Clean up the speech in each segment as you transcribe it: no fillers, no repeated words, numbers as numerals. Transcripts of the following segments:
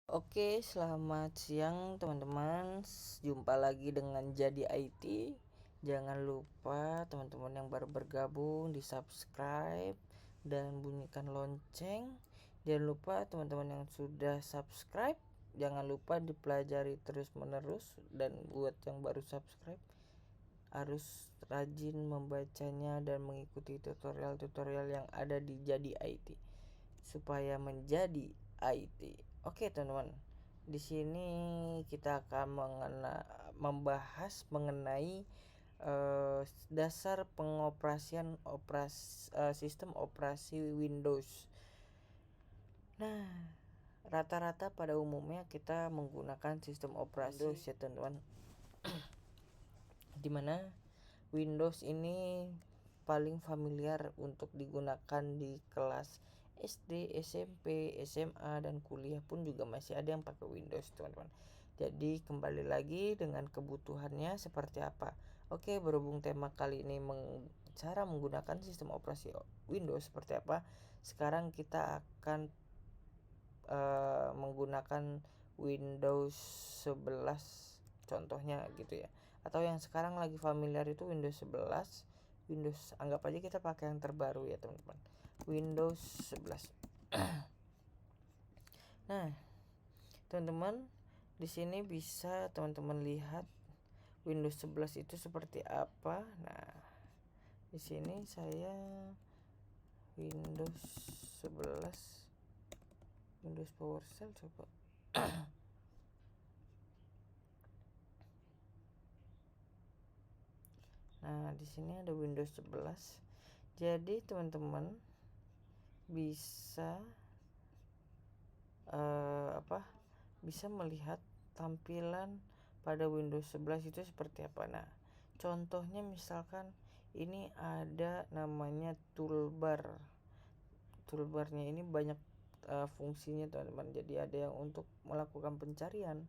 Oke, selamat siang teman-teman. Jumpa lagi dengan Jadi IT. Jangan lupa teman-teman yang baru bergabung di subscribe dan bunyikan lonceng. Jangan lupa teman-teman yang sudah subscribe, jangan lupa dipelajari terus menerus. Dan buat yang baru subscribe, harus rajin membacanya dan mengikuti tutorial-tutorial yang ada di Jadi IT supaya menjadi IT. Oke teman-teman, di sini kita akan membahas mengenai dasar pengoperasian sistem operasi Windows. Nah, rata-rata pada umumnya kita menggunakan sistem operasi Windows ya teman-teman. Dimana Windows ini paling familiar untuk digunakan di kelas SD, SMP, SMA, dan kuliah pun juga masih ada yang pakai Windows teman-teman. Jadi kembali lagi dengan kebutuhannya seperti apa. Oke, berhubung tema kali ini cara menggunakan sistem operasi Windows seperti apa, sekarang kita akan menggunakan Windows 11 contohnya gitu ya. Atau yang sekarang lagi familiar itu Windows 11. Anggap aja kita pakai yang terbaru ya teman-teman, Windows 11. Nah, teman-teman, di sini bisa teman-teman lihat Windows 11 itu seperti apa. Nah, di sini saya Windows 11 Windows PowerShell coba. Nah, di sini ada Windows 11. Jadi, teman-teman bisa bisa melihat tampilan pada Windows 11 itu seperti apa. Nah, contohnya misalkan ini ada namanya toolbar. Toolbarnya ini banyak fungsinya teman-teman. Jadi ada yang untuk melakukan pencarian,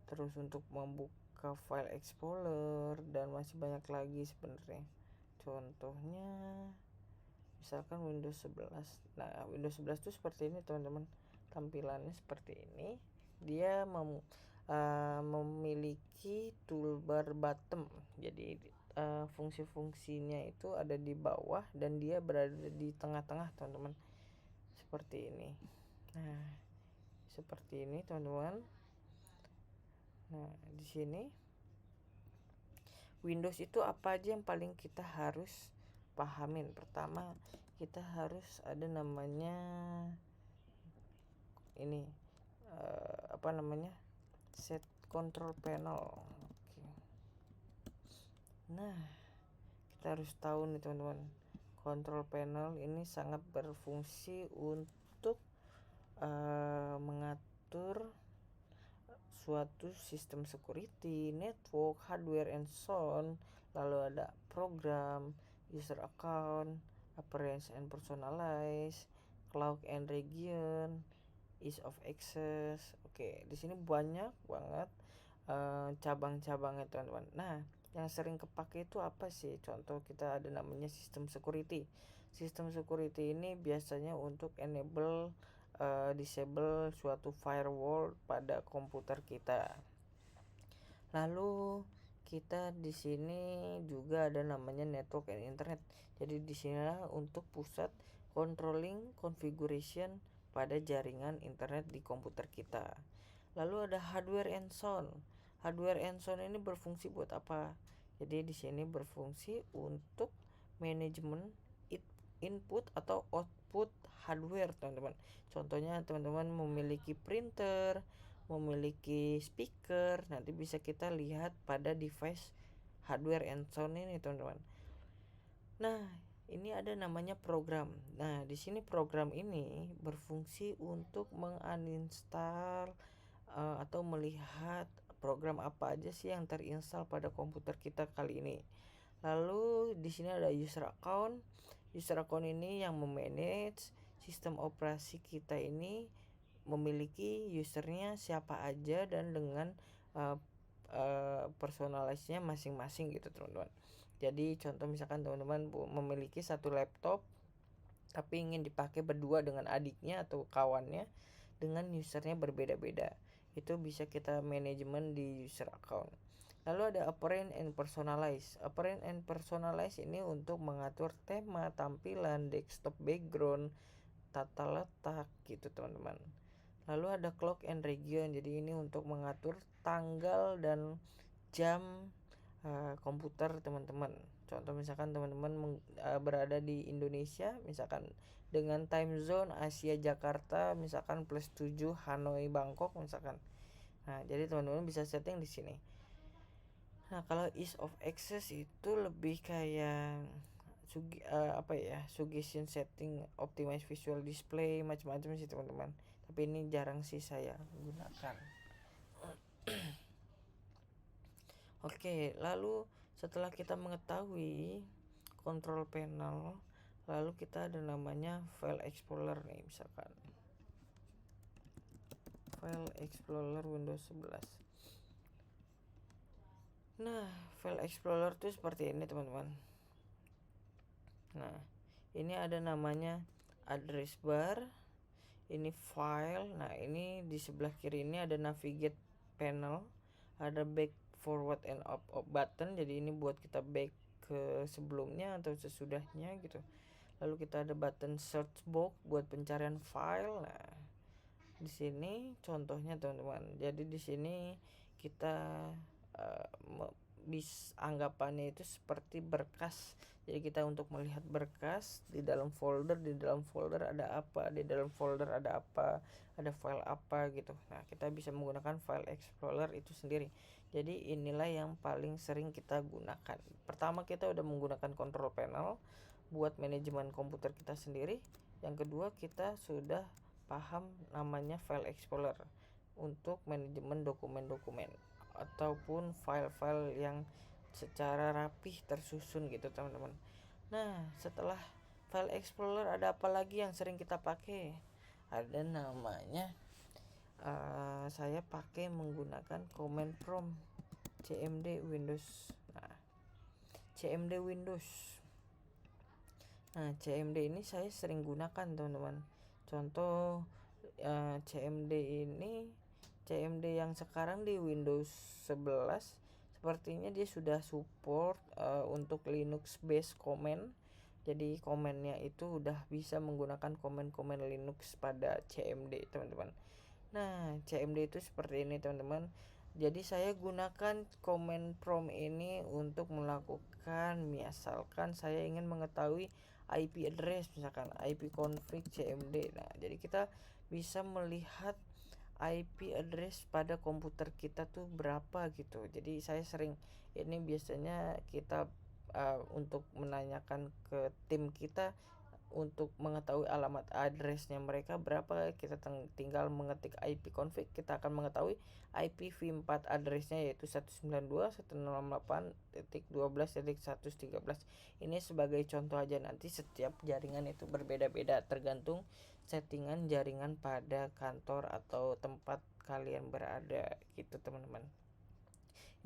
terus untuk membuka file explorer, dan masih banyak lagi sebenarnya. Contohnya misalkan Windows 11. Nah, Windows 11 itu seperti ini teman-teman. Tampilannya seperti ini. Dia memiliki toolbar bottom. Jadi fungsi-fungsinya itu ada di bawah dan dia berada di tengah-tengah teman-teman. Seperti ini. Nah, seperti ini teman-teman. Nah, di sini Windows itu apa aja yang paling kita harus pahamin. Pertama, kita harus ada namanya ini set control panel. Oke. Nah, kita harus tahu nih teman-teman, control panel ini sangat berfungsi untuk mengatur suatu sistem security, network, hardware, and sound. Lalu ada program, user account, appearance and personalize, cloud and region, ease of access. Oke, di sini banyak banget cabang-cabangnya teman-teman. Nah, yang sering kepake itu apa sih? Contoh kita ada namanya sistem security. Sistem security ini biasanya untuk enable disable suatu firewall pada komputer kita. Lalu kita di sini juga ada namanya network and internet. Jadi di sini untuk pusat controlling configuration pada jaringan internet di komputer kita. Lalu ada hardware and sound. Hardware and sound ini berfungsi buat apa? Jadi di sini berfungsi untuk manajemen input atau output hardware teman-teman. Contohnya teman-teman memiliki printer, memiliki speaker, nanti bisa kita lihat pada device hardware and sound ini teman-teman. Nah, ini ada namanya program. Nah, di sini program ini berfungsi untuk menginstal atau melihat program apa aja sih yang terinstall pada komputer kita kali ini. Lalu di sini ada user account. User account ini yang memanage sistem operasi kita ini, memiliki usernya siapa aja dan dengan personalize-nya masing-masing gitu teman-teman. Jadi contoh misalkan teman-teman memiliki satu laptop tapi ingin dipakai berdua dengan adiknya atau kawannya. dengan usernya berbeda-beda. Itu bisa kita manajemen di user account. Lalu ada apparent and personalize. Apparent and personalize ini untuk mengatur tema, tampilan, desktop background, tata letak gitu teman-teman. Lalu ada clock and region. Jadi ini untuk mengatur tanggal dan jam komputer teman-teman. Contoh misalkan teman-teman berada di Indonesia, misalkan dengan time zone Asia Jakarta misalkan +7, Hanoi Bangkok misalkan. Nah, jadi teman-teman bisa setting di sini. Nah, kalau ease of access itu lebih kayak suggestion setting, optimize visual display, macam-macam sih teman-teman. Tapi ini jarang sih saya gunakan. Oke, lalu setelah kita mengetahui control panel, lalu kita ada namanya file explorer nih, misalkan file explorer Windows 11. Nah, file explorer itu seperti ini teman-teman. Nah, ini ada namanya address bar, ini file. Nah, ini di sebelah kiri ini ada navigate panel, ada back, forward, and up button. Jadi ini buat kita back ke sebelumnya atau sesudahnya gitu. Lalu kita ada button search box buat pencarian file. Nah, di sini contohnya teman-teman. Jadi di sini kita anggapannya itu seperti berkas. Jadi kita untuk melihat berkas di dalam folder ada apa, di dalam folder ada apa, ada file apa gitu. Nah, kita bisa menggunakan file explorer itu sendiri. Jadi inilah yang paling sering kita gunakan. Pertama, kita udah menggunakan control panel buat manajemen komputer kita sendiri. Yang kedua, kita sudah paham namanya file explorer untuk manajemen dokumen-dokumen ataupun file-file yang secara rapih tersusun gitu teman-teman. Nah, setelah file explorer ada apa lagi yang sering kita pakai? Ada namanya saya pakai menggunakan command prompt CMD Windows. Nah, CMD Windows. Nah, CMD ini saya sering gunakan teman-teman. Contoh CMD yang sekarang di Windows 11 sepertinya dia sudah support untuk Linux based command. Jadi komennya itu udah bisa menggunakan komen-komen Linux pada CMD teman-teman. Nah, CMD itu seperti ini teman-teman. Jadi saya gunakan command prompt ini untuk melakukan, misalkan saya ingin mengetahui IP address, misalkan IP config CMD. Nah, jadi kita bisa melihat IP address pada komputer kita tuh berapa gitu. Jadi saya sering ini biasanya kita untuk menanyakan ke tim kita untuk mengetahui alamat addressnya mereka berapa, kita tinggal mengetik IP config, kita akan mengetahui IPv4 addressnya yaitu 192.168.12.113. Ini sebagai contoh aja, nanti setiap jaringan itu berbeda-beda tergantung settingan jaringan pada kantor atau tempat kalian berada gitu teman-teman.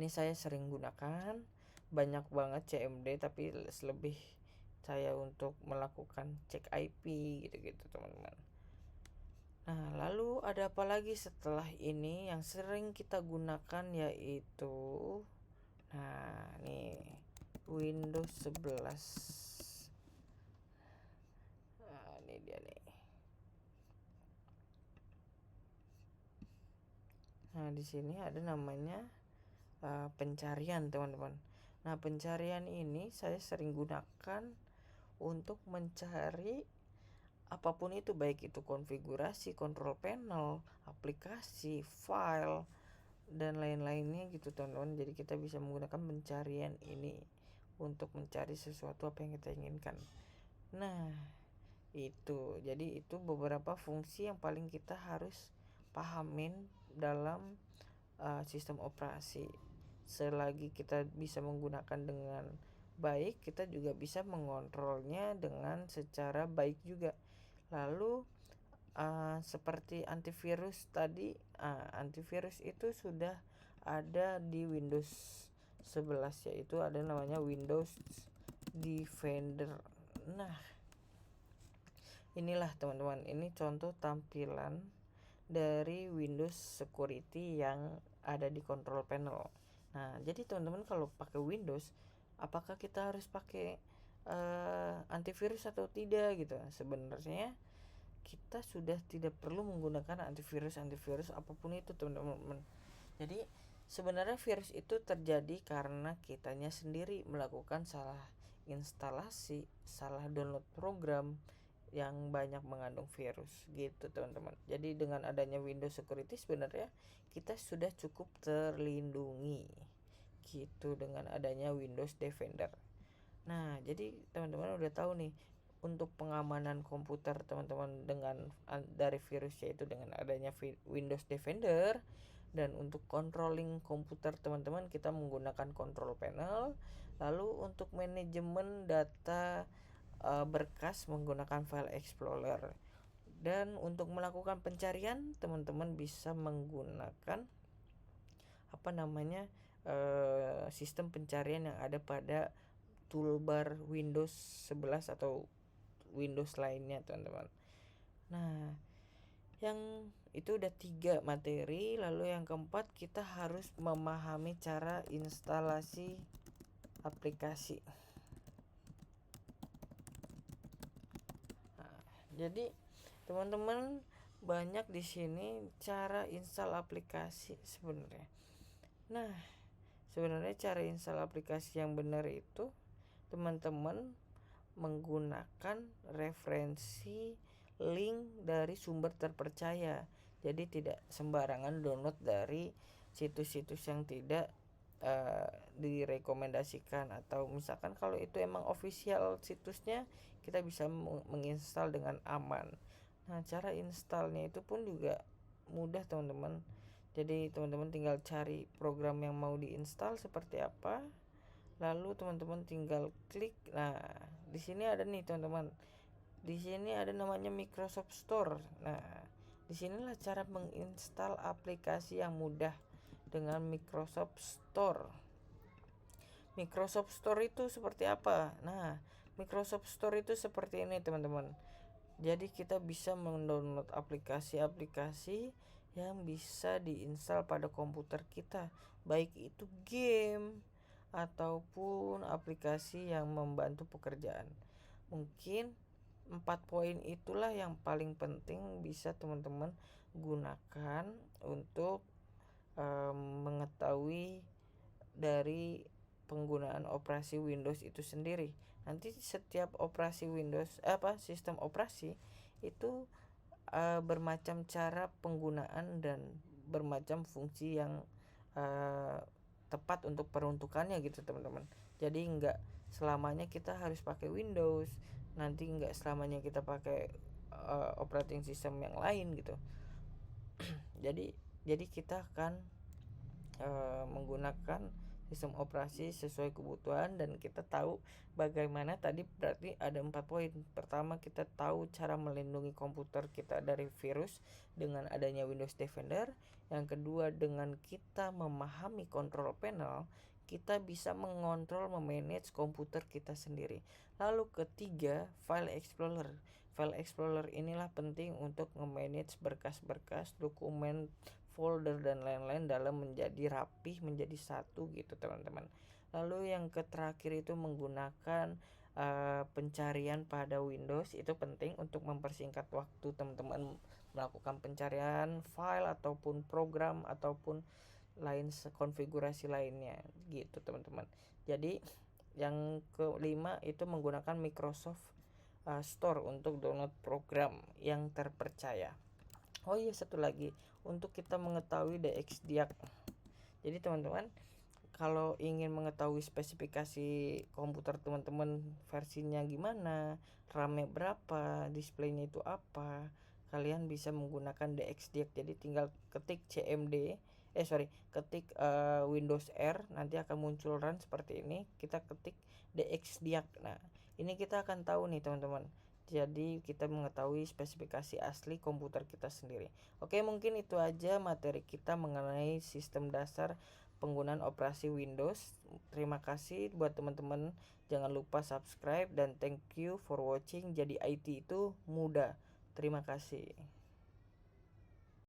Ini saya sering gunakan banyak banget CMD, tapi lebih saya untuk melakukan cek IP gitu-gitu teman-teman. Nah, lalu ada apa lagi setelah ini yang sering kita gunakan, yaitu nih Windows 11. Nah, ini dia nih. Nah, di sini ada namanya pencarian teman-teman. Nah, pencarian ini saya sering gunakan untuk mencari apapun itu, baik itu konfigurasi, control panel, aplikasi, file, dan lain-lainnya gitu teman-teman. Jadi kita bisa menggunakan pencarian ini untuk mencari sesuatu apa yang kita inginkan. Nah, itu jadi itu beberapa fungsi yang paling kita harus pahamin dalam sistem operasi. Selagi kita bisa menggunakan dengan baik, kita juga bisa mengontrolnya dengan secara baik juga. Lalu seperti antivirus tadi, antivirus itu sudah ada di Windows 11, yaitu ada namanya Windows Defender. Nah, inilah teman-teman, ini contoh tampilan dari Windows Security yang ada di control panel. Nah, jadi teman-teman kalau pakai Windows, apakah kita harus pakai antivirus atau tidak gitu? Sebenarnya kita sudah tidak perlu menggunakan antivirus apapun itu, teman-teman. Jadi sebenarnya virus itu terjadi karena kitanya sendiri melakukan salah instalasi, salah download program yang banyak mengandung virus gitu, teman-teman. Jadi dengan adanya Windows Security sebenarnya kita sudah cukup terlindungi gitu dengan adanya Windows Defender. Nah, jadi teman-teman udah tahu nih untuk pengamanan komputer teman-teman dengan dari virus, yaitu dengan adanya Windows Defender. Dan untuk controlling komputer teman-teman kita menggunakan control panel. Lalu untuk manajemen data berkas menggunakan File Explorer. Dan untuk melakukan pencarian teman-teman bisa menggunakan sistem pencarian yang ada pada toolbar Windows 11 atau Windows lainnya, teman-teman. Nah, yang itu udah 3 materi. Lalu yang keempat, kita harus memahami cara instalasi aplikasi. Nah, jadi teman-teman banyak di sini cara install aplikasi sebenarnya. Nah, sebenarnya cara install aplikasi yang benar itu teman-teman menggunakan referensi link dari sumber terpercaya. Jadi tidak sembarangan download dari situs-situs yang tidak direkomendasikan, atau misalkan kalau itu emang official situsnya kita bisa menginstal dengan aman. Nah, cara installnya itu pun juga mudah, teman-teman. Jadi teman-teman tinggal cari program yang mau diinstal seperti apa, lalu teman-teman tinggal klik. Nah, di sini ada nih teman-teman. Di sini ada namanya Microsoft Store. Nah, disinilah cara menginstal aplikasi yang mudah dengan Microsoft Store. Microsoft Store itu seperti apa? Nah, Microsoft Store itu seperti ini, teman-teman. Jadi kita bisa mendownload aplikasi-aplikasi yang bisa diinstal pada komputer kita, baik itu game ataupun aplikasi yang membantu pekerjaan. Mungkin 4 poin itulah yang paling penting bisa teman-teman gunakan untuk mengetahui dari penggunaan operasi Windows itu sendiri. Nanti setiap operasi Windows sistem operasi itu bermacam cara penggunaan dan bermacam fungsi yang tepat untuk peruntukannya gitu, teman-teman. Jadi enggak selamanya kita harus pakai Windows, nanti enggak selamanya kita pakai operating system yang lain gitu. jadi kita akan menggunakan sistem operasi sesuai kebutuhan, dan kita tahu bagaimana tadi. Berarti ada 4 poin. Pertama, kita tahu cara melindungi komputer kita dari virus dengan adanya Windows Defender. Yang kedua, dengan kita memahami control panel, kita bisa mengontrol, memanage komputer kita sendiri. Lalu ketiga, File Explorer. File Explorer inilah penting untuk memanage berkas-berkas, dokumen, folder dan lain-lain dalam menjadi rapih, menjadi satu gitu, teman-teman. Lalu yang terakhir itu menggunakan pencarian pada Windows. Itu penting untuk mempersingkat waktu teman-teman melakukan pencarian file ataupun program ataupun lain konfigurasi lainnya gitu, teman-teman. Jadi yang kelima itu menggunakan Microsoft Store untuk download program yang terpercaya. Oh iya, satu lagi, untuk kita mengetahui DXDiag. Jadi teman-teman, kalau ingin mengetahui spesifikasi komputer teman-teman versinya gimana, RAM-nya berapa, displaynya itu apa, kalian bisa menggunakan DXDiag. Jadi tinggal ketik ketik Windows R, nanti akan muncul run seperti ini. Kita ketik DXDiag. Nah, ini kita akan tahu nih, teman-teman. Jadi kita mengetahui spesifikasi asli komputer kita sendiri. Oke, mungkin itu aja materi kita mengenai sistem dasar penggunaan operasi Windows. Terima kasih buat teman-teman. Jangan lupa subscribe dan thank you for watching. Jadi IT itu mudah. Terima kasih.